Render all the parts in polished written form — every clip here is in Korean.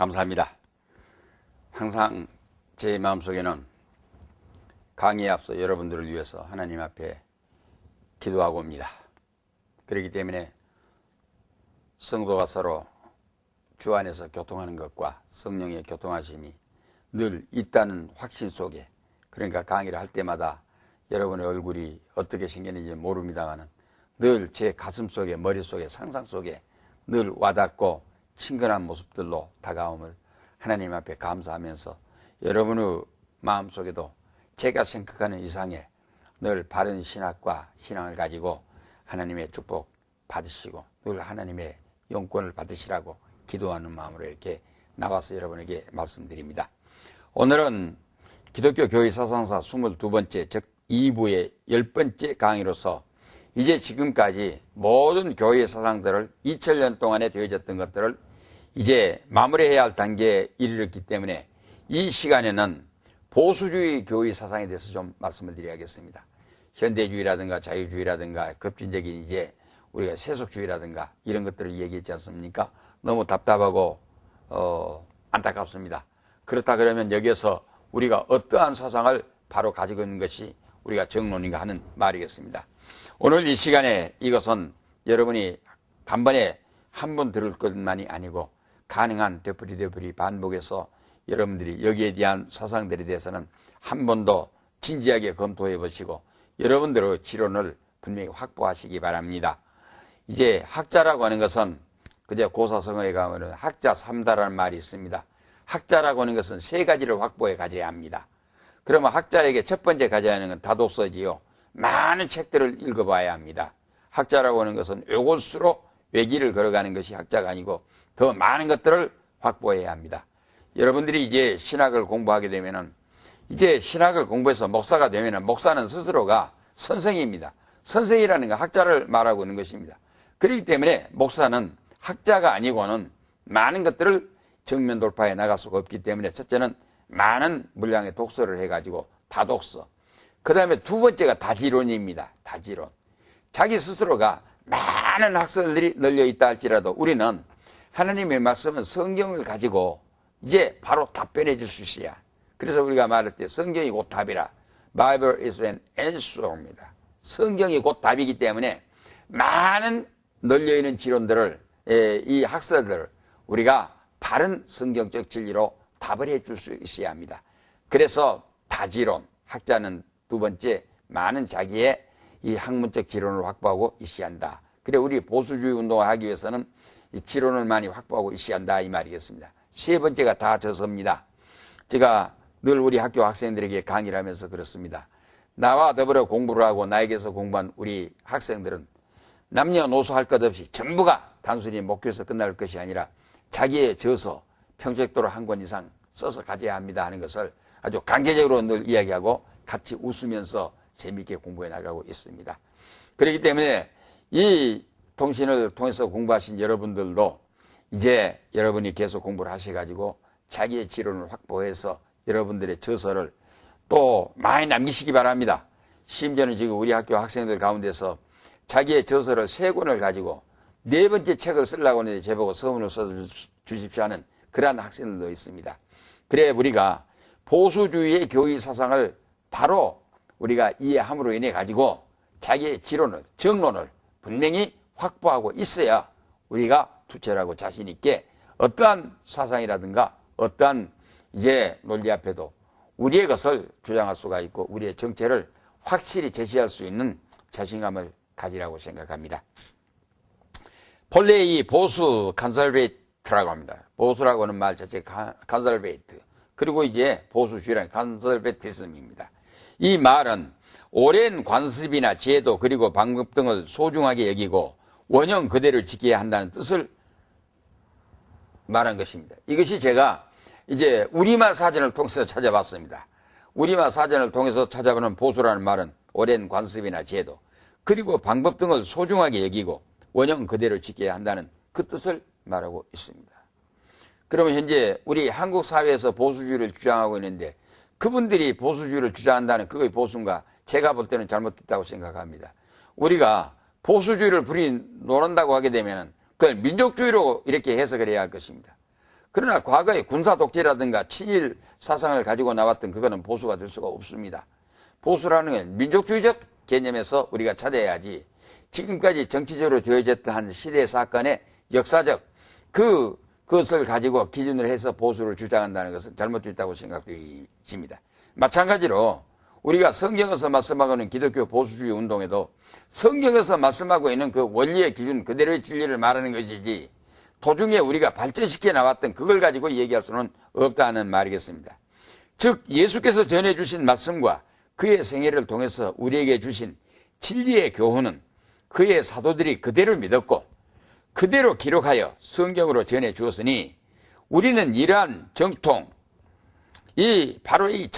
감사합니다. 항상 제 마음속에는 강의에 앞서 여러분들을 위해서 하나님 앞에 기도하고 옵니다. 그렇기 때문에 성도가 서로 주 안에서 교통하는 것과 성령의 교통하심이 늘 있다는 확신 속에, 그러니까 강의를 할 때마다 여러분의 얼굴이 어떻게 생겼는지 모릅니다만 늘 제 가슴 속에, 머릿속에, 상상 속에 늘 와닿고 친근한 모습들로 다가옴을 하나님 앞에 감사하면서 여러분의 마음속에도 제가 생각하는 이상의 늘 바른 신학과 신앙을 가지고 하나님의 축복 받으시고 늘 하나님의 영권을 받으시라고 기도하는 마음으로 이렇게 나와서 여러분에게 말씀드립니다. 오늘은 기독교 교회 사상사 22번째 즉 2부의 10번째 강의로서 이제 지금까지 모든 교회 사상들을 2000년 동안에 되어졌던 것들을 이제 마무리해야 할 단계에 이르렀기 때문에 이 시간에는 보수주의 교회 사상에 대해서 좀 말씀을 드려야겠습니다. 현대주의라든가 자유주의라든가 급진적인 이제 우리가 세속주의라든가 이런 것들을 얘기했지 않습니까? 너무 답답하고 안타깝습니다. 그렇다 그러면 여기에서 우리가 어떠한 사상을 바로 가지고 있는 것이 우리가 정론인가 하는 말이겠습니다. 오늘 이 시간에 이것은 여러분이 단번에 한 번 들을 것만이 아니고 가능한 되풀이 반복해서 여러분들이 여기에 대한 사상들에 대해서는 한 번 더 진지하게 검토해 보시고 여러분들의 지론을 분명히 확보하시기 바랍니다. 이제 학자라고 하는 것은 그저 고사성어에 가면 학자 삼다라는 말이 있습니다. 학자라고 하는 것은 세 가지를 확보해 가져야 합니다. 그러면 학자에게 첫 번째 가져야 하는 건 다독서지요. 많은 책들을 읽어봐야 합니다. 학자라고 하는 것은 요것으로 외길을 걸어가는 것이 학자가 아니고 더 많은 것들을 확보해야 합니다. 여러분들이 이제 신학을 공부하게 되면은 이제 신학을 공부해서 목사가 되면은 목사는 스스로가 선생입니다. 선생이라는 건 학자를 말하고 있는 것입니다. 그렇기 때문에 목사는 학자가 아니고는 많은 것들을 정면 돌파해 나갈 수가 없기 때문에 첫째는 많은 분량의 독서를 해가지고 다독서. 그 다음에 두 번째가 다지론입니다. 다지론. 자기 스스로가 많은 학설들이 널려 있다 할지라도 우리는 하나님의 말씀은 성경을 가지고 이제 바로 답변해 줄 수 있어야. 그래서 우리가 말할 때 성경이 곧 답이라. Bible is an answer입니다. 성경이 곧 답이기 때문에 많은 널려있는 지론들을, 이 학설들을 우리가 바른 성경적 진리로 답을 해 줄 수 있어야 합니다. 그래서 다지론, 학자는 두 번째 많은 자기의 이 학문적 지론을 확보하고 있어야 한다. 그래 우리 보수주의 운동을 하기 위해서는 이 지론을 많이 확보하고 있어야 한다 이 말이겠습니다. 세 번째가 다 저서입니다. 제가 늘 우리 학교 학생들에게 강의를 하면서 그렇습니다. 나와 더불어 공부를 하고 나에게서 공부한 우리 학생들은 남녀노소 할 것 없이 전부가 단순히 목표에서 끝날 것이 아니라 자기의 저서 평책도를 한 권 이상 써서 가져야 합니다 하는 것을 아주 강제적으로 늘 이야기하고 같이 웃으면서 재미있게 공부해 나가고 있습니다. 그렇기 때문에 이 통신을 통해서 공부하신 여러분들도 이제 여러분이 계속 공부를 하셔가지고 자기의 지론을 확보해서 여러분들의 저서를 또 많이 남기시기 바랍니다. 심지어는 지금 우리 학교 학생들 가운데서 자기의 저서를 3권을 가지고 4번째 책을 쓰려고 하는데 제보고 서문을 써주십시오 하는 그러한 학생들도 있습니다. 그래 우리가 보수주의의 교의 사상을 바로 우리가 이해함으로 인해 가지고 자기의 지론을, 정론을 분명히 확보하고 있어야 우리가 투철하고 자신 있게 어떠한 사상이라든가 어떠한 이제 논리 앞에도 우리의 것을 주장할 수가 있고 우리의 정체를 확실히 제시할 수 있는 자신감을 가지라고 생각합니다. 본래 이 보수 컨설베이트라고 합니다. 보수라고 하는 말 자체가 컨설베이트. 그리고 이제 보수주의라는 컨설베티즘입니다. 이 말은 오랜 관습이나 제도 그리고 방법 등을 소중하게 여기고 원형 그대로 지켜야 한다는 뜻을 말한 것입니다. 이것이 제가 이제 우리말 사전을 통해서 찾아봤습니다. 우리말 사전을 통해서 찾아보는 보수라는 말은 오랜 관습이나 제도 그리고 방법 등을 소중하게 여기고 원형 그대로 지켜야 한다는 그 뜻을 말하고 있습니다. 그러면 현재 우리 한국 사회에서 보수주의를 주장하고 있는데 그분들이 보수주의를 주장한다는 그거의 보수인가 제가 볼 때는 잘못됐다고 생각합니다. 우리가 보수주의를 부리 논한다고 하게 되면 그걸 민족주의로 이렇게 해석을 해야 할 것입니다. 그러나 과거에 군사 독재라든가 친일 사상을 가지고 나왔던 그거는 보수가 될 수가 없습니다. 보수라는 건 민족주의적 개념에서 우리가 찾아야지 지금까지 정치적으로 되어졌던 한 시대 사건의 역사적 그것을 가지고 기준으로 해서 보수를 주장한다는 것은 잘못됐다고 생각됩니다. 마찬가지로 우리가 성경에서 말씀하고 있는 기독교 보수주의 운동에도 성경에서 말씀하고 있는 그 원리의 기준 그대로의 진리를 말하는 것이지 도중에 우리가 발전시켜 나왔던 그걸 가지고 얘기할 수는 없다는 말이겠습니다. 즉 예수께서 전해주신 말씀과 그의 생애를 통해서 우리에게 주신 진리의 교훈은 그의 사도들이 그대로 믿었고 그대로 기록하여 성경으로 전해주었으니 우리는 이러한 정통, 바로 이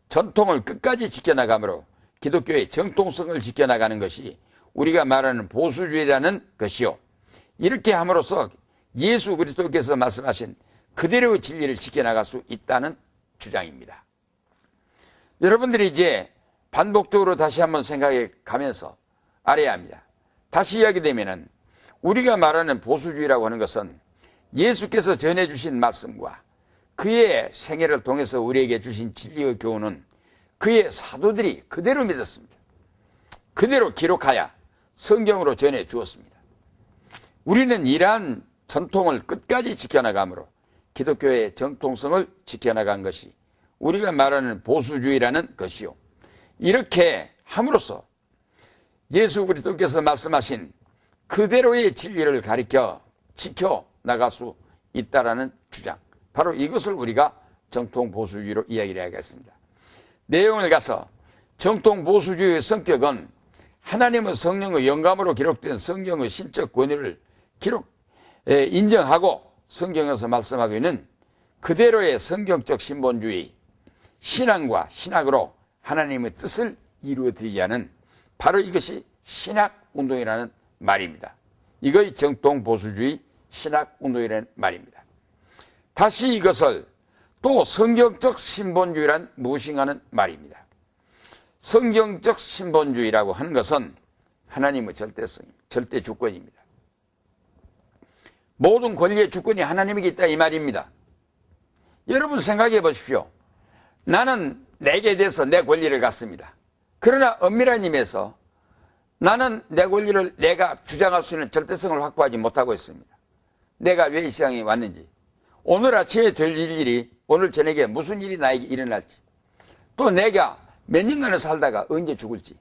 전통을 끝까지 지켜나가므로 기독교의 정통성을 지켜나가는 것이 우리가 말하는 보수주의라는 것이요. 이렇게 함으로써 예수 그리스도께서 말씀하신 그대로의 진리를 지켜나갈 수 있다는 주장입니다. 여러분들이 이제 반복적으로 다시 한번 생각해 가면서 알아야 합니다. 다시 이야기되면은 우리가 말하는 보수주의라고 하는 것은 예수께서 전해주신 말씀과 그의 생애를 통해서 우리에게 주신 진리의 교훈은 그의 사도들이 그대로 믿었습니다. 그대로 기록하여 성경으로 전해 주었습니다. 우리는 이러한 전통을 끝까지 지켜나가므로 기독교의 정통성을 지켜나간 것이 우리가 말하는 보수주의라는 것이요. 이렇게 함으로써 예수 그리스도께서 말씀하신 그대로의 진리를 가리켜 지켜나갈 수 있다라는 주장. 바로 이것을 우리가 정통보수주의로 이야기를 하겠습니다. 내용을 가서 정통보수주의의 성격은 하나님의 성령의 영감으로 기록된 성경의 신적 권위를 인정하고 성경에서 말씀하고 있는 그대로의 성경적 신본주의, 신앙과 신학으로 하나님의 뜻을 이루어드리지 않은 바로 이것이 신학운동이라는 말입니다. 이것이 정통보수주의 신학운동이라는 말입니다. 다시 이것을 또 성경적 신본주의란 무엇인가 하는 말입니다. 성경적 신본주의라고 하는 것은 하나님의 절대성, 절대 주권입니다. 모든 권리의 주권이 하나님에게 있다 이 말입니다. 여러분 생각해 보십시오. 나는 내게 대해서 내 권리를 갖습니다. 그러나 엄밀한 의미에서 나는 내 권리를 내가 주장할 수 있는 절대성을 확보하지 못하고 있습니다. 내가 왜 이 세상에 왔는지, 오늘 아침에 될 일이 오늘 저녁에 무슨 일이 나에게 일어날지, 또 내가 몇 년간을 살다가 언제 죽을지,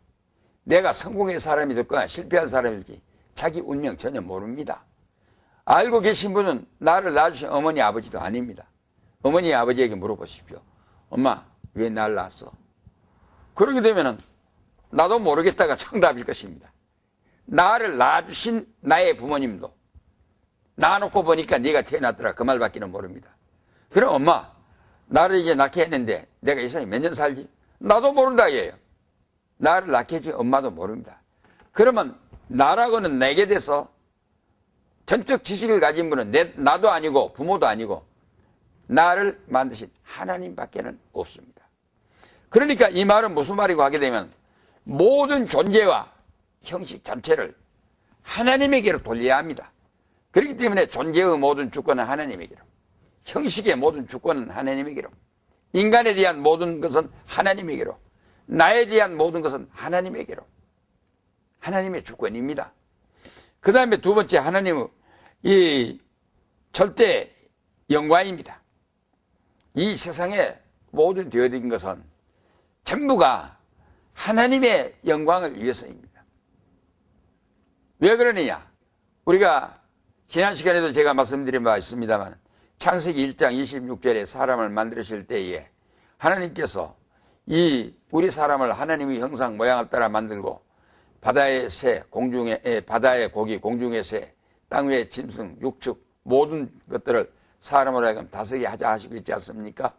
내가 성공의 사람이 됐거나 실패한 사람일지 자기 운명 전혀 모릅니다. 알고 계신 분은 나를 낳아주신 어머니 아버지도 아닙니다. 어머니 아버지에게 물어보십시오. 엄마 왜 날 낳았어? 그러게 되면은 나도 모르겠다가 정답일 것입니다. 나를 낳아주신 나의 부모님도 낳아놓고 보니까 네가 태어났더라 그 말밖에는 모릅니다. 그럼 엄마 나를 이제 낳게 했는데 내가 이 세상에 몇 년 살지? 나도 모른다 얘예요. 나를 낳게 해준 엄마도 모릅니다. 그러면 나라고는 내게 대해서 전적 지식을 가진 분은 나도 아니고 부모도 아니고 나를 만드신 하나님밖에는 없습니다. 그러니까 이 말은 무슨 말이고 하게 되면 모든 존재와 형식 전체를 하나님에게로 돌려야 합니다. 그렇기 때문에 존재의 모든 주권은 하나님에게로, 형식의 모든 주권은 하나님에게로, 인간에 대한 모든 것은 하나님에게로, 나에 대한 모든 것은 하나님에게로, 하나님의 주권입니다. 그 다음에 두 번째 하나님의 이 절대 영광입니다. 이 세상에 모든 되어진 것은 전부가 하나님의 영광을 위해서입니다. 왜 그러느냐? 우리가 지난 시간에도 제가 말씀드린 바가 있습니다만 창세기 1장 26절에 사람을 만드실 때에 하나님께서 우리 사람을 하나님의 형상 모양을 따라 만들고 바다의 새, 바다의 고기, 공중의 새, 땅 위의 짐승, 육축 모든 것들을 사람으로 하여금 다스리게 하자 하시고 있지 않습니까?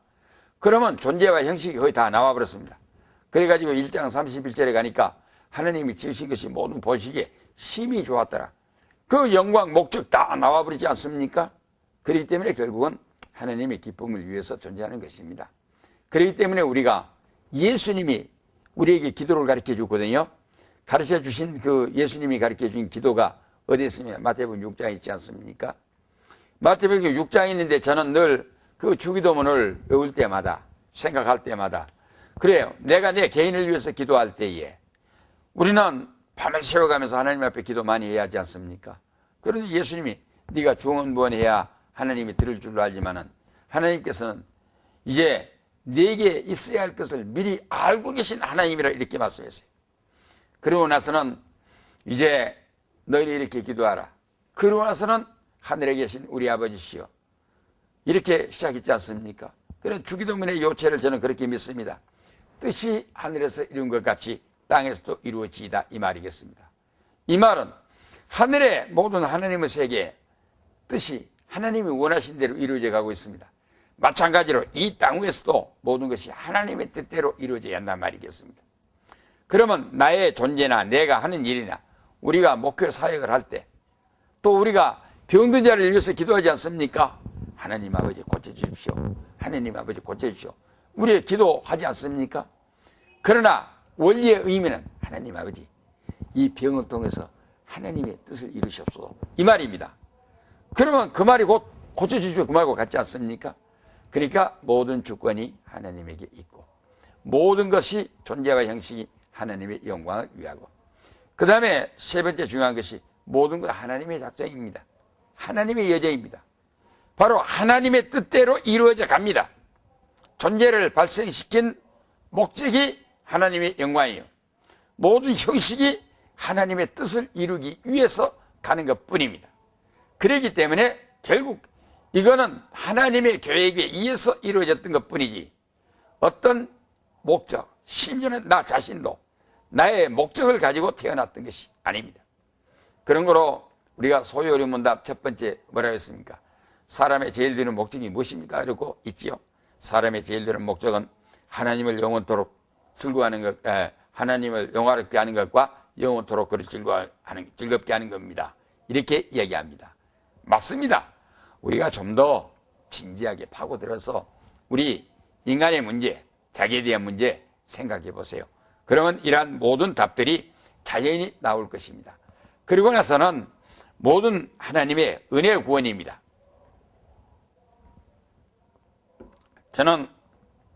그러면 존재와 형식이 거의 다 나와버렸습니다. 그래가지고 1장 31절에 가니까 하나님이 지으신 것이 모든 보시기에 심히 좋았더라. 그 영광, 목적 다 나와버리지 않습니까? 그렇기 때문에 결국은 하나님의 기쁨을 위해서 존재하는 것입니다. 그렇기 때문에 우리가 예수님이 우리에게 기도를 가르쳐 주거든요. 가르쳐 주신 그 예수님이 가르쳐 주신 기도가 어디 있으면 마태복음 6장에 있지 않습니까? 마태복음 6장에 있는데 저는 늘 그 주기도문을 외울 때마다, 생각할 때마다, 그래요. 내가 내 개인을 위해서 기도할 때에 우리는 밤을 새워가면서 하나님 앞에 기도 많이 해야 하지 않습니까? 그런데 예수님이 네가 중언부언해야 하나님이 들을 줄로 알지만은 하나님께서는 이제 네게 있어야 할 것을 미리 알고 계신 하나님이라 이렇게 말씀했어요. 그러고 나서는 이제 너희는 이렇게 기도하라. 그러고 나서는 하늘에 계신 우리 아버지시여, 이렇게 시작했지 않습니까? 그런 주기도문의 요체를 저는 그렇게 믿습니다. 뜻이 하늘에서 이룬 것 같이 땅에서도 이루어지이다, 이 말이겠습니다. 이 말은 하늘의 모든 하나님의 세계에 뜻이 하나님이 원하신 대로 이루어져 가고 있습니다. 마찬가지로 이 땅 위에서도 모든 것이 하나님의 뜻대로 이루어져야 한단 말이겠습니다. 그러면 나의 존재나 내가 하는 일이나 우리가 목회 사역을 할 때 또 우리가 병든 자를 위해서 기도하지 않습니까? 하나님 아버지 고쳐주십시오. 하나님 아버지 고쳐주십시오. 우리 기도하지 않습니까? 그러나 원리의 의미는 하나님 아버지 이 병을 통해서 하나님의 뜻을 이루시옵소서, 이 말입니다. 그러면 그 말이 곧 고쳐주십시오 그 말과 같지 않습니까? 그러니까 모든 주권이 하나님에게 있고 모든 것이 존재와 형식이 하나님의 영광을 위하고, 그 다음에 세 번째 중요한 것이 모든 것 하나님의 작정입니다. 하나님의 여정입니다. 바로 하나님의 뜻대로 이루어져 갑니다. 존재를 발생시킨 목적이 하나님의 영광이에요. 모든 형식이 하나님의 뜻을 이루기 위해서 가는 것 뿐입니다. 그렇기 때문에 결국 이거는 하나님의 계획에 의해서 이루어졌던 것 뿐이지 어떤 목적, 심지어는 나 자신도 나의 목적을 가지고 태어났던 것이 아닙니다. 그런 거로 우리가 소요리 문답 첫 번째 뭐라고 했습니까? 사람의 제일 드는 목적이 무엇입니까? 이러고 있지요. 사람의 제일 드는 목적은 하나님을 영원토록 즐거워하는 것, 하나님을 영화롭게 하는 것과 영원토록 그를 즐겁게 하는 겁니다. 이렇게 얘기합니다. 맞습니다. 우리가 좀 더 진지하게 파고들어서 우리 인간의 문제, 자기에 대한 문제 생각해 보세요. 그러면 이러한 모든 답들이 자연히 나올 것입니다. 그리고 나서는 모든 하나님의 은혜 구원입니다. 저는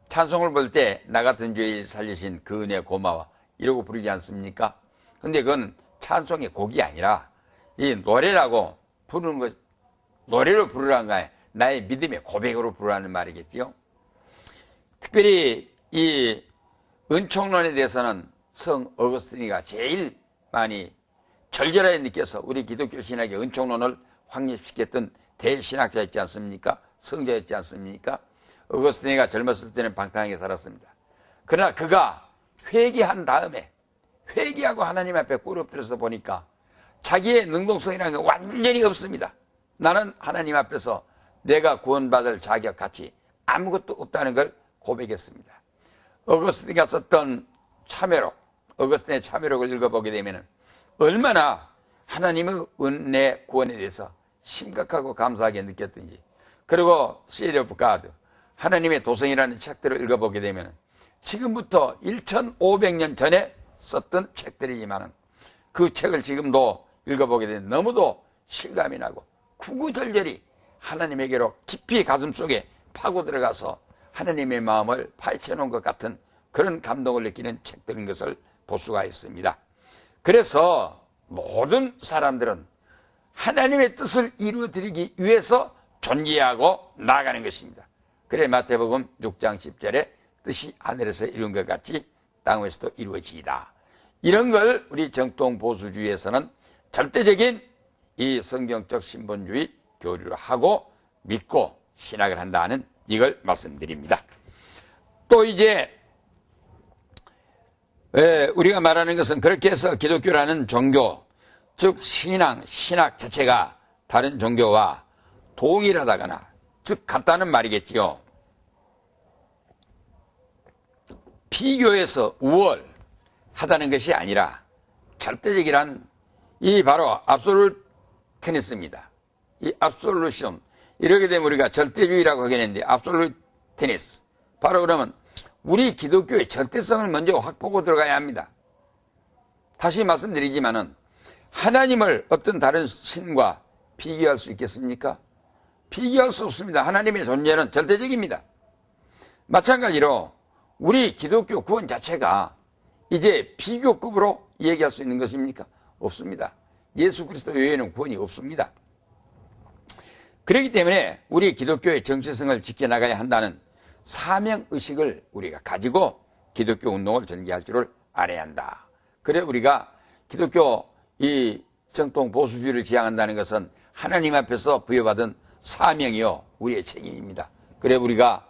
찬송을 볼 때 나 같은 죄인 살리신 그 은혜 고마워 이러고 부르지 않습니까? 근데 그건 찬송의 곡이 아니라 이 노래라고 부르는 것, 노래로 부르라는 거야. 나의 믿음의 고백으로 부르라는 말이겠지요. 특별히 이 은총론에 대해서는 성 어거스틴이가 제일 많이 절절하게 느껴서 우리 기독교 신학의 은총론을 확립시켰던 대신학자였지 않습니까? 성자였지 않습니까? 어거스틴이가 젊었을 때는 방탕하게 살았습니다. 그러나 그가 회개한 다음에 회개하고 하나님 앞에 꿇 엎드려서 보니까 자기의 능동성이라는 게 완전히 없습니다. 나는 하나님 앞에서 내가 구원받을 자격 가치 아무것도 없다는 걸 고백했습니다. 어거스틴이가 썼던 참회록, 어거스틴의 참회록을 읽어보게 되면 얼마나 하나님의 은혜 구원에 대해서 심각하고 감사하게 느꼈던지, 그리고 City of God, 하나님의 도성이라는 책들을 읽어보게 되면 지금부터 1500년 전에 썼던 책들이지만 그 책을 지금도 읽어보게 되면 너무도 실감이 나고 구구절절히 하나님에게로 깊이 가슴속에 파고 들어가서 하나님의 마음을 파헤쳐 놓은 것 같은 그런 감동을 느끼는 책들인 것을 볼 수가 있습니다. 그래서 모든 사람들은 하나님의 뜻을 이루어드리기 위해서 존재하고 나아가는 것입니다. 그래 마태복음 6장 10절에 뜻이 하늘에서 이룬 것 같이 땅에서도 이루어지이다. 이런 걸 우리 정통 보수주의에서는 절대적인 이 성경적 신본주의 교리로 하고 믿고 신학을 한다는 이걸 말씀드립니다. 또 이제 우리가 말하는 것은 그렇게 해서 기독교라는 종교, 즉 신학 자체가 다른 종교와 동일하다거나 즉 같다는 말이겠지요. 비교해서 우월하다는 것이 아니라 절대적이란 이 바로 압솔루티니스입니다. 이 압솔루션, 이렇게 되면 우리가 절대주의라고 하겠는데 압솔루티니스, 바로 그러면 우리 기독교의 절대성을 먼저 확보하고 들어가야 합니다. 다시 말씀드리지만은 하나님을 어떤 다른 신과 비교할 수 있겠습니까? 비교할 수 없습니다. 하나님의 존재는 절대적입니다. 마찬가지로 우리 기독교 구원 자체가 이제 비교급으로 얘기할 수 있는 것입니까? 없습니다. 예수 그리스도 외에는 구원이 없습니다. 그렇기 때문에 우리 기독교의 정체성을 지켜나가야 한다는 사명의식을 우리가 가지고 기독교 운동을 전개할 줄을 알아야 한다. 그래 우리가 기독교 이 정통 보수주의를 지향한다는 것은 하나님 앞에서 부여받은 사명이요 우리의 책임입니다. 그래 우리가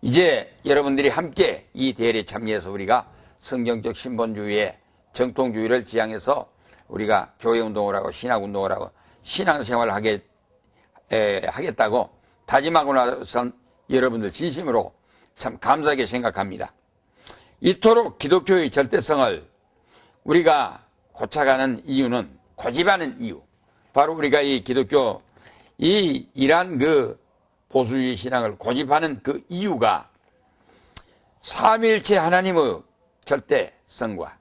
이제 여러분들이 함께 이 대회에 참여해서 우리가 성경적 신본주의의 정통주의를 지향해서 우리가 교회운동을 하고 신학운동을 하고 신앙생활을 하겠다고 다짐하고 나선 여러분들 진심으로 참 감사하게 생각합니다. 이토록 기독교의 절대성을 우리가 고쳐가는 이유는 고집하는 이유, 바로 우리가 이 기독교 이 이러한 그 보수주의 신앙을 고집하는 그 이유가 삼위일체 하나님의 절대성과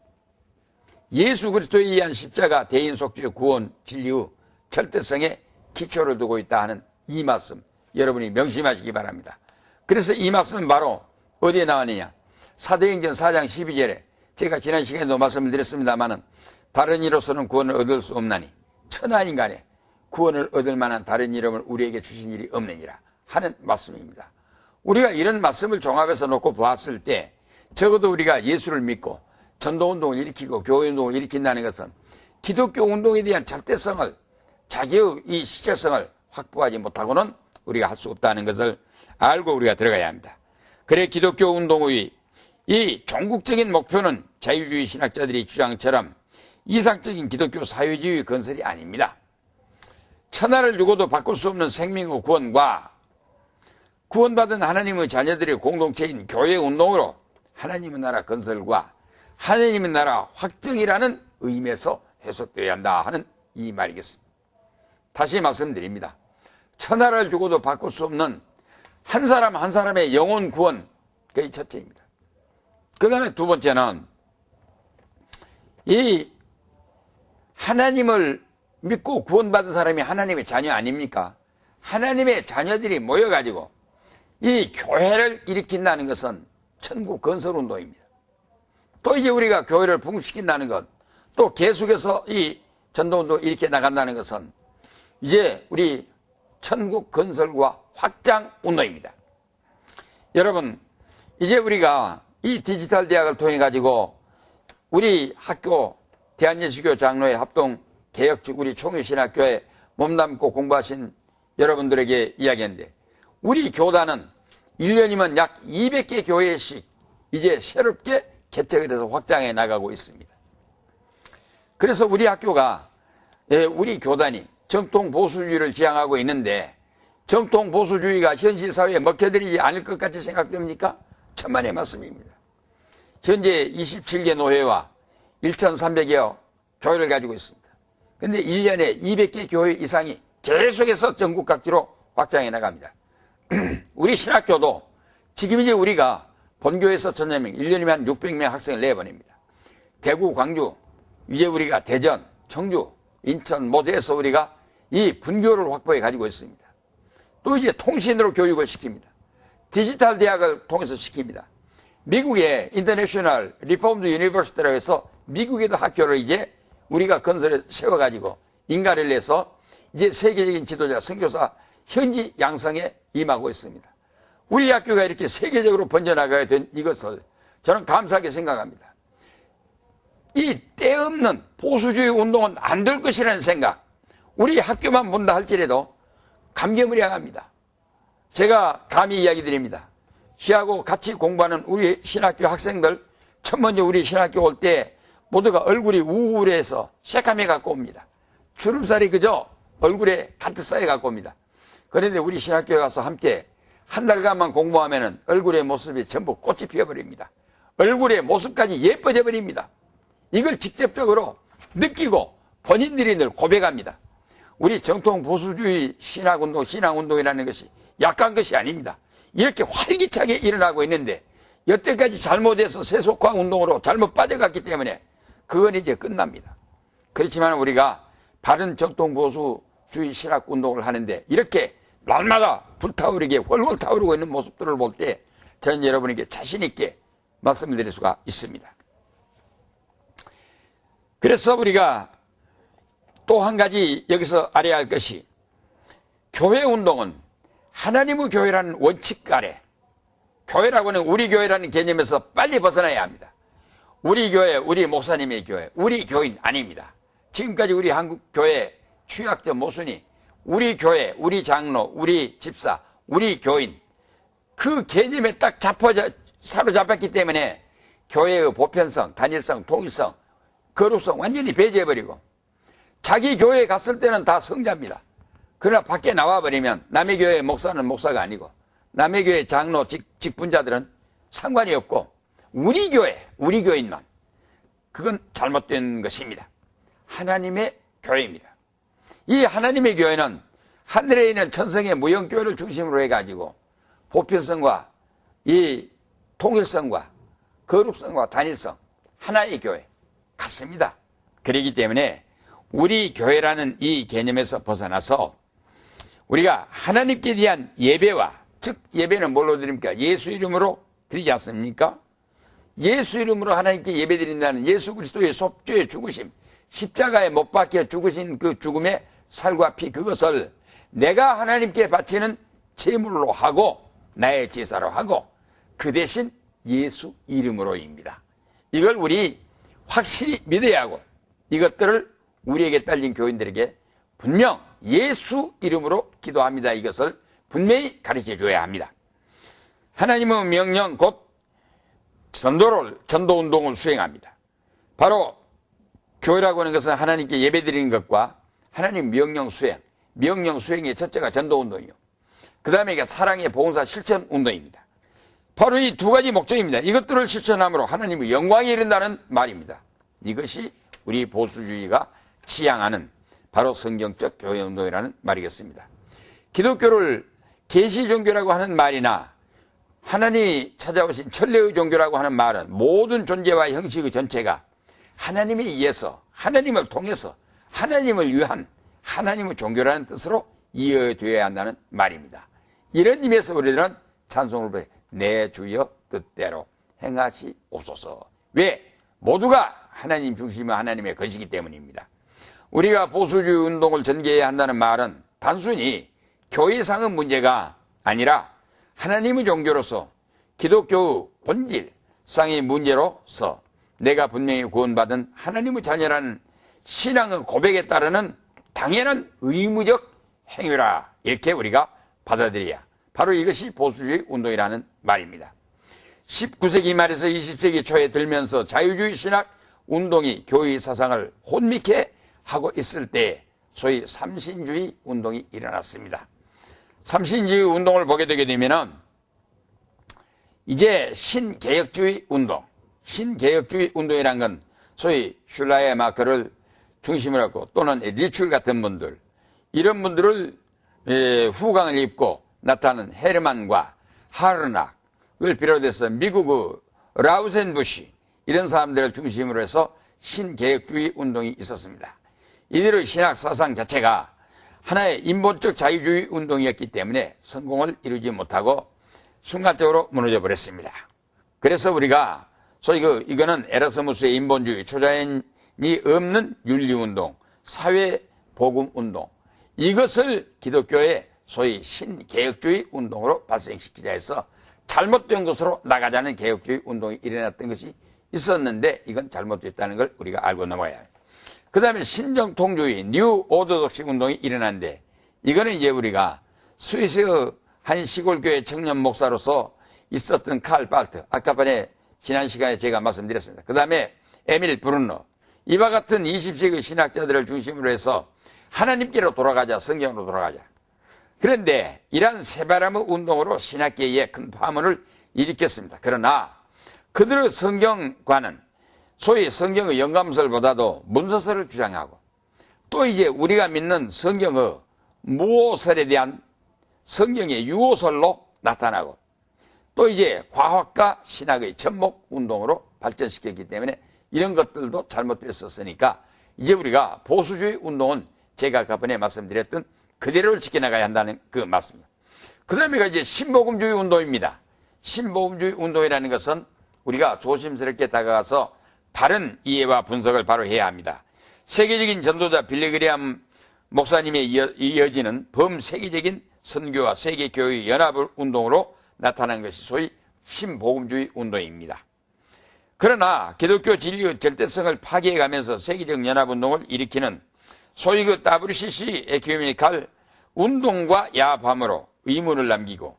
예수 그리스도에 의한 십자가 대인 속죄 구원 진리의 절대성에 기초를 두고 있다 하는 이 말씀 여러분이 명심하시기 바랍니다. 그래서 이 말씀은 바로 어디에 나왔느냐? 사도행전 4장 12절에 제가 지난 시간에도 말씀을 드렸습니다마는 다른 이로서는 구원을 얻을 수 없나니 천하인간에 구원을 얻을 만한 다른 이름을 우리에게 주신 일이 없느니라 하는 말씀입니다. 우리가 이런 말씀을 종합해서 놓고 보았을 때 적어도 우리가 예수를 믿고 전도운동을 일으키고 교회운동을 일으킨다는 것은 기독교 운동에 대한 절대성을 자기의 이 시체성을 확보하지 못하고는 우리가 할 수 없다는 것을 알고 우리가 들어가야 합니다. 그래 기독교 운동의 이 종국적인 목표는 자유주의 신학자들이 주장처럼 이상적인 기독교 사회주의 건설이 아닙니다. 천하를 주고도 바꿀 수 없는 생명의 구원과 구원받은 하나님의 자녀들의 공동체인 교회 운동으로 하나님의 나라 건설과 하나님의 나라 확정이라는 의미에서 해석되어야 한다 하는 이 말이겠습니다. 다시 말씀드립니다. 천하를 주고도 바꿀 수 없는 한 사람 한 사람의 영혼 구원, 그게 첫째입니다. 그 다음에 두 번째는 이 하나님을 믿고 구원받은 사람이 하나님의 자녀 아닙니까? 하나님의 자녀들이 모여가지고 이 교회를 일으킨다는 것은 천국 건설 운동입니다. 또 이제 우리가 교회를 부흥시킨다는 것, 또 계속해서 이 전도운동 일으켜 나간다는 것은 이제 우리 천국 건설과 확장 운동입니다. 여러분, 이제 우리가 이 디지털 대학을 통해 가지고 우리 학교 대한예수교 장로회 합동 개혁 즉 우리 총회신학교에 몸담고 공부하신 여러분들에게 이야기했는데 우리 교단은 1년이면 약 200개 교회씩 이제 새롭게 개척을 해서 확장해 나가고 있습니다. 그래서 우리 학교가 우리 교단이 정통 보수주의를 지향하고 있는데 정통 보수주의가 현실 사회에 먹혀들이지 않을 것 같이 생각됩니까? 천만의 말씀입니다. 현재 27개 노회와 1,300여 교회를 가지고 있습니다. 그런데 1년에 200개 교회 이상이 계속해서 전국 각지로 확장해 나갑니다. 우리 신학교도 지금 이제 우리가 본교에서 1,000명, 1년이면 한 600명 학생을 내보냅니다. 대구, 광주, 이제 우리가 대전, 청주, 인천 모두에서 우리가 이 분교를 확보해 가지고 있습니다. 또 이제 통신으로 교육을 시킵니다. 디지털 대학을 통해서 시킵니다. 미국의 인터내셔널 리폼드 유니버시티라고 해서 미국에도 학교를 이제 우리가 건설해 세워가지고 인가를 내서 이제 세계적인 지도자, 선교사 현지 양성에 임하고 있습니다. 우리 학교가 이렇게 세계적으로 번져나가야 된 이것을 저는 감사하게 생각합니다. 이 때없는 보수주의 운동은 안 될 것이라는 생각, 우리 학교만 본다 할지라도 감개무량합니다. 제가 감히 이야기 드립니다. 시하고 같이 공부하는 우리 신학교 학생들, 첫 먼저 우리 신학교 올 때 모두가 얼굴이 우울해서 새카매 갖고 옵니다. 주름살이 그저 얼굴에 가득 쌓여 갖고 옵니다. 그런데 우리 신학교에 가서 함께 한 달간만 공부하면 얼굴의 모습이 전부 꽃이 피어버립니다. 얼굴의 모습까지 예뻐져 버립니다. 이걸 직접적으로 느끼고 본인들이 늘 고백합니다. 우리 정통 보수주의 신학운동, 신앙운동이라는 것이 약한 것이 아닙니다. 이렇게 활기차게 일어나고 있는데 여태까지 잘못해서 세속화 운동으로 잘못 빠져갔기 때문에 그건 이제 끝납니다. 그렇지만 우리가 바른 정통 보수주의 신학운동을 하는데 이렇게 날마다 불타오르게 훨훨 타오르고 있는 모습들을 볼 때 저는 여러분에게 자신 있게 말씀을 드릴 수가 있습니다. 그래서 우리가 또 한 가지 여기서 알아야 할 것이, 교회 운동은 하나님의 교회라는 원칙 아래, 교회라고 하는 우리 교회라는 개념에서 빨리 벗어나야 합니다. 우리 교회, 우리 목사님의 교회, 우리 교인 아닙니다. 지금까지 우리 한국 교회 취약자 모순이 우리 교회, 우리 장로, 우리 집사, 우리 교인, 그 개념에 딱 사로잡혔기 때문에 교회의 보편성, 단일성, 통일성, 거룩성 완전히 배제해버리고, 자기 교회에 갔을 때는 다 성자입니다. 그러나 밖에 나와버리면 남의 교회 목사는 목사가 아니고, 남의 교회 장로, 직분자들은 상관이 없고, 우리 교회, 우리 교인만, 그건 잘못된 것입니다. 하나님의 교회입니다. 이 하나님의 교회는 하늘에 있는 천성의 무형교회를 중심으로 해가지고 보편성과 이 통일성과 거룩성과 단일성, 하나의 교회 같습니다. 그렇기 때문에 우리 교회라는 이 개념에서 벗어나서 우리가 하나님께 대한 예배와, 즉 예배는 뭘로 드립니까? 예수 이름으로 드리지 않습니까? 예수 이름으로 하나님께 예배드린다는 예수 그리스도의 속죄의 죽으심, 십자가에 못 박혀 죽으신 그 죽음의 살과 피, 그것을 내가 하나님께 바치는 제물로 하고 나의 제사로 하고 그 대신 예수 이름으로입니다. 이걸 우리 확실히 믿어야 하고, 이것들을 우리에게 딸린 교인들에게 분명 예수 이름으로 기도합니다, 이것을 분명히 가르쳐 줘야 합니다. 하나님의 명령 곧 전도운동을 수행합니다. 바로 교회라고 하는 것은 하나님께 예배드리는 것과 하나님 명령 수행의 첫째가 전도운동이요, 그 다음에 이게 사랑의 봉사 실천 운동입니다. 바로 이 두 가지 목적입니다. 이것들을 실천함으로 하나님의 영광이 이른다는 말입니다. 이것이 우리 보수주의가 지향하는 바로 성경적 교회운동이라는 말이겠습니다. 기독교를 계시종교라고 하는 말이나 하나님이 찾아오신 천례의 종교라고 하는 말은 모든 존재와 형식의 전체가 하나님에 의해서, 하나님을 통해서, 하나님을 위한 하나님의 종교라는 뜻으로 이해되어야 한다는 말입니다. 이런 의미에서 우리들은 찬송을 부르, 내 주여 뜻대로 행하시옵소서. 왜? 모두가 하나님 중심의 하나님의 것이기 때문입니다. 우리가 보수주의 운동을 전개해야 한다는 말은 단순히 교회상의 문제가 아니라 하나님의 종교로서 기독교의 본질상의 문제로서 내가 분명히 구원받은 하나님의 자녀라는 신앙의 고백에 따르는 당연한 의무적 행위라, 이렇게 우리가 받아들여야, 바로 이것이 보수주의 운동이라는 말입니다. 19세기 말에서 20세기 초에 들면서 자유주의 신학 운동이 교회 사상을 혼미케 하고 있을 때 소위 삼신주의 운동이 일어났습니다. 삼신주의 운동을 보게 되게 되면은 이제 신개혁주의 운동이란 건 소위 슐라의 마크를 중심으로 하고 또는 리출 같은 분들, 이런 분들을 후광을 입고 나타나는 헤르만과 하르낙을 비롯해서 미국의 라우센부시, 이런 사람들을 중심으로 해서 신개혁주의 운동이 있었습니다. 이들의 신학 사상 자체가 하나의 인본적 자유주의 운동이었기 때문에 성공을 이루지 못하고 순간적으로 무너져 버렸습니다. 그래서 우리가 소위 이거는 에라스무스의 인본주의, 초자연이 없는 윤리운동, 사회복음운동, 이것을 기독교의 소위 신개혁주의 운동으로 발생시키자 해서 잘못된 것으로 나가자는 개혁주의 운동이 일어났던 것이 있었는데, 이건 잘못됐다는 걸 우리가 알고 넘어가야 합니다. 그 다음에 신정통주의, 뉴 오더독식 운동이 일어났는데, 이거는 이제 우리가 스위스의 한 시골교회 청년 목사로서 있었던 칼 발트, 아까 전에 지난 시간에 제가 말씀드렸습니다. 그 다음에 에밀 브룬너, 이와 같은 20세기 신학자들을 중심으로 해서 하나님께로 돌아가자, 성경으로 돌아가자. 그런데 이러한 새바람의 운동으로 신학계에 큰 파문을 일으켰습니다. 그러나 그들의 성경과는 소위 성경의 영감설보다도 문서설을 주장하고, 또 이제 우리가 믿는 성경의 무오설에 대한 성경의 유오설로 나타나고, 또 이제 과학과 신학의 접목 운동으로 발전시켰기 때문에 이런 것들도 잘못됐었으니까 이제 우리가 보수주의 운동은 제가 아까 전에 말씀드렸던 그대로를 지켜나가야 한다는 그 말씀입니다. 그 다음에가 이제 신복음주의 운동입니다. 신복음주의 운동이라는 것은 우리가 조심스럽게 다가가서 바른 이해와 분석을 바로 해야 합니다. 세계적인 전도자 빌리그리암 목사님에 이어지는 범세계적인 선교와 세계교회 연합운동으로 나타난 것이 소위 신복음주의 운동입니다. 그러나 기독교 진리의 절대성을 파괴해가면서 세계적 연합운동을 일으키는 소위 그 WCC 에큐메니칼 운동과 야합함으로 의문을 남기고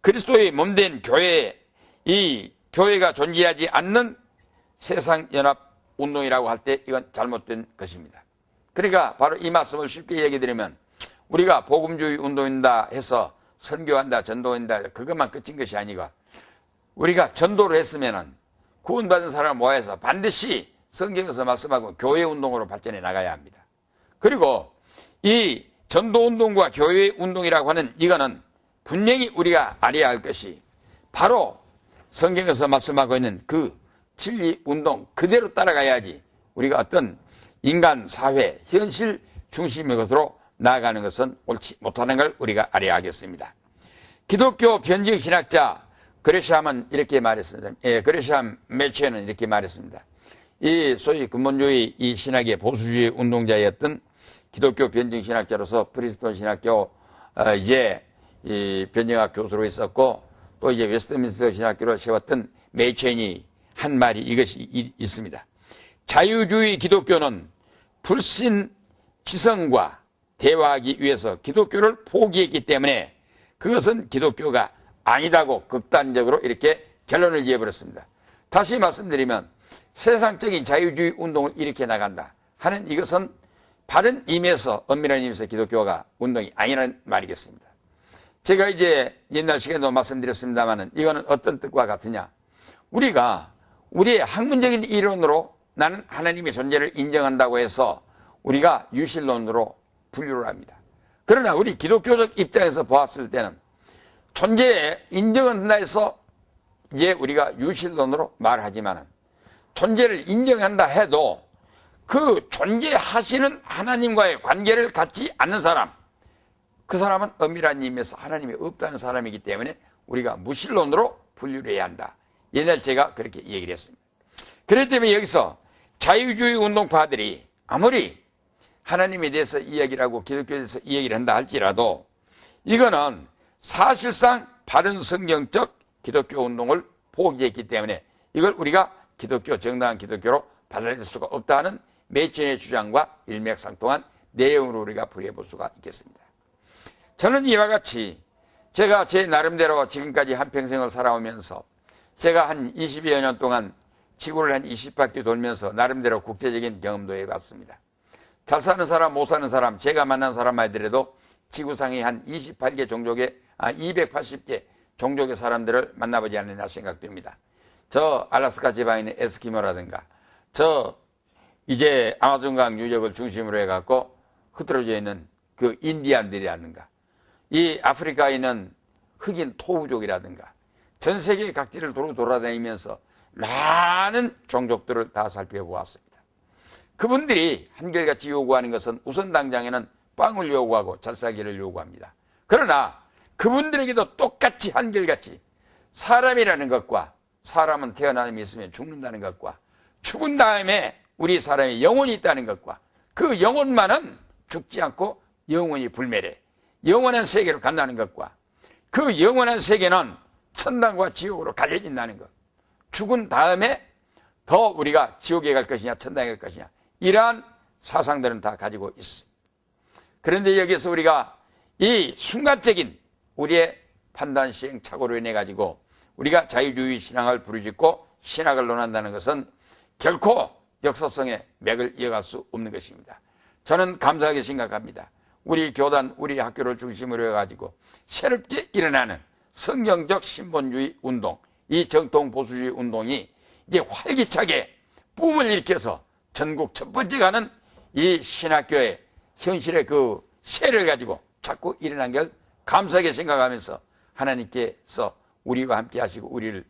그리스도의 몸된 교회, 이 교회가 존재하지 않는 세상연합운동이라고 할 때 이건 잘못된 것입니다. 그러니까 바로 이 말씀을 쉽게 얘기드리면 우리가 복음주의 운동인다 해서 선교한다, 전도한다 그것만 끝인 것이 아니고 우리가 전도를 했으면은 구원받은 사람을 모아서 반드시 성경에서 말씀하고 교회운동으로 발전해 나가야 합니다. 그리고 이 전도운동과 교회운동이라고 하는 이거는 분명히 우리가 알아야 할 것이 바로 성경에서 말씀하고 있는 그 진리운동 그대로 따라가야지 우리가 어떤 인간, 사회, 현실 중심의 것으로 나아가는 것은 옳지 못하는 걸 우리가 알아야 하겠습니다. 기독교 변증 신학자 그레샴은 이렇게 말했습니다. 그레샴 매체는 이렇게 말했습니다. 이 소위 근본주의 이 신학의 보수주의 운동자였던 기독교 변증 신학자로서 프리스톤 신학교 이 변증학 교수로 있었고 또 이제 웨스트민스터 신학교로 세웠던 매체인이 한 말이 이것이 있습니다. 자유주의 기독교는 불신 지성과 대화하기 위해서 기독교를 포기했기 때문에 그것은 기독교가 아니다고 극단적으로 이렇게 결론을 지어버렸습니다. 다시 말씀드리면 세상적인 자유주의 운동을 일으켜 나간다 하는 이것은 바른 의미에서 엄밀한 의미에서 기독교가 운동이 아니라는 말이겠습니다. 제가 이제 옛날 시간에도 말씀드렸습니다만 이거는 어떤 뜻과 같으냐. 우리가 우리의 학문적인 이론으로 나는 하나님의 존재를 인정한다고 해서 우리가 유실론으로 분류를 합니다. 그러나 우리 기독교적 입장에서 보았을 때는 존재에 인정한다 해서 이제 우리가 유실론으로 말하지만은 존재를 인정한다 해도 그 존재하시는 하나님과의 관계를 갖지 않는 사람, 그 사람은 엄밀한 의미에서 하나님이 없다는 사람이기 때문에 우리가 무신론으로 분류를 해야 한다. 옛날 제가 그렇게 얘기를 했습니다. 그렇기 때문에 여기서 자유주의 운동파들이 아무리 하나님에 대해서 이야기를 하고 기독교에 대해서 이야기를 한다 할지라도 이거는 사실상 바른 성경적 기독교 운동을 포기했기 때문에 이걸 우리가 기독교, 정당한 기독교로 받아들일 수가 없다는 매체인의 주장과 일맥상통한 내용으로 우리가 풀이해 볼 수가 있겠습니다. 저는 이와 같이 제가 제 나름대로 지금까지 한평생을 살아오면서 제가 한 20여 년 동안 지구를 한 20바퀴 돌면서 나름대로 국제적인 경험도 해봤습니다. 잘 사는 사람, 못 사는 사람, 제가 만난 사람만 하더라도 지구상의 한 28개 종족의, 280개 종족의 사람들을 만나보지 않느냐 생각됩니다. 저 알라스카 지방에 있는 에스키모라든가, 저 이제 아마존강 유역을 중심으로 해갖고 흐트러져 있는 그 인디안들이라든가, 이 아프리카에 있는 흑인 토우족이라든가, 전 세계 각지를 돌아다니면서 많은 종족들을 다 살펴보았습니다. 그분들이 한결같이 요구하는 것은 우선 당장에는 빵을 요구하고 잘 살기를 요구합니다. 그러나 그분들에게도 똑같이 한결같이 사람이라는 것과 사람은 태어남이 있으면 죽는다는 것과 죽은 다음에 우리 사람의 영혼이 있다는 것과 그 영혼만은 죽지 않고 영원히 불멸해 영원한 세계로 간다는 것과 그 영원한 세계는 천당과 지옥으로 갈려진다는 것, 죽은 다음에 더 우리가 지옥에 갈 것이냐 천당에 갈 것이냐 이러한 사상들은 다 가지고 있습니다. 그런데 여기서 우리가 이 순간적인 우리의 판단 시행착오로 인해 가지고 우리가 자유주의 신앙을 부르짖고 신학을 논한다는 것은 결코 역사성의 맥을 이어갈 수 없는 것입니다. 저는 감사하게 생각합니다. 우리 교단, 우리 학교를 중심으로 해가지고 새롭게 일어나는 성경적 신본주의 운동, 이 정통 보수주의 운동이 이제 활기차게 붐을 일으켜서 전국 첫 번째 가는 이 신학교의 현실의 그 세를 가지고 자꾸 일어난 걸 감사하게 생각하면서 하나님께서 우리와 함께 하시고 우리를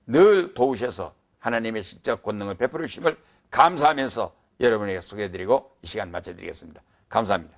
늘 도우셔서 하나님의 신적 권능을 베풀어 주심을 감사하면서 여러분에게 소개해드리고 이 시간 마쳐드리겠습니다. 감사합니다.